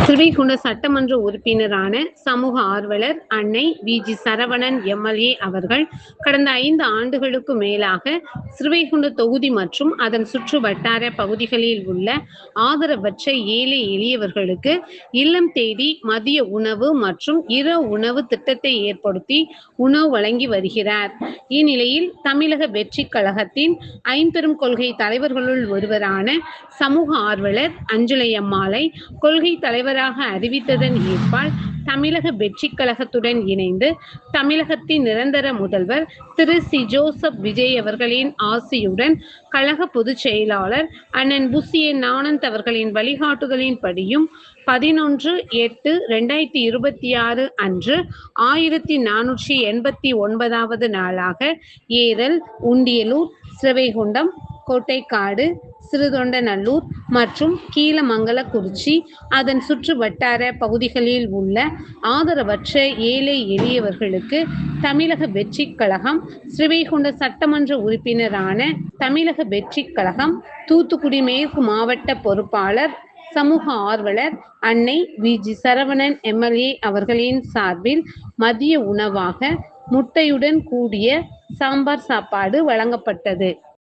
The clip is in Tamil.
ஸ்ரீவைகுண்ட சட்டமன்ற உறுப்பினரான சமூக ஆர்வலர் அன்னை வி.ஜி. சரவணன் எம்.எல்.ஏ. அவர்கள் கடந்த 5 ஆண்டுகளுக்கு மேலாக ஸ்ரீவைகுண்ட தொகுதி மற்றும் அதன் சுற்று வட்டார பகுதிகளில் உள்ள ஆதரவற்ற ஏழை எளியவர்களுக்கு இல்லம் தேடி மதிய உணவு மற்றும் இரவு உணவு திட்டத்தை ஏற்படுத்தி உணவு வழங்கி வருகிறார். இந்நிலையில் தமிழக வெற்றி கழகத்தின் ஐம்பெரும் கொள்கை தலைவர்களுள் ஒருவரான சமூக ஆர்வலர் அஞ்சலையம்மாளை கொள்கை தலைவராக அறிவித்ததன் ஈர்ப்பால் தமிழக வெற்றி கழகத்துடன் இணைந்து தமிழகத்தின் நிரந்தர முதல்வர் திரு சி. ஜோசப் விஜய் அவர்களின் ஆசியுடன் கழக பொதுச் செயலாளர் அண்ணன் புசி என். ஆனந்த் அவர்களின் வழிகாட்டுதலின்படியும் 11/8/2026 அன்று 1489வது நாளாக ஏரல், உண்டியலூர், ஸ்ரீவைகுண்டம், கோட்டைக்காடு, சிறுதொண்டநல்லூர் மற்றும் கீழமங்கலக்குறிச்சி அதன் சுற்று வட்டார பகுதிகளில் உள்ள ஆதரவற்ற ஏழை எளியவர்களுக்கு தமிழக வெற்றி கழகம் ஸ்ரீவைகுண்ட சட்டமன்ற உறுப்பினரான தமிழக வெற்றி கழகம் தூத்துக்குடி மேற்கு மாவட்ட பொறுப்பாளர் சமூக ஆர்வலர் அன்னை வி.ஜி. சரவணன் எம்.எல்.ஏ. அவர்களின் சார்பில் மதிய உணவாக முட்டையுடன் கூடிய சாம்பார் சாப்பாடு வழங்கப்பட்டது.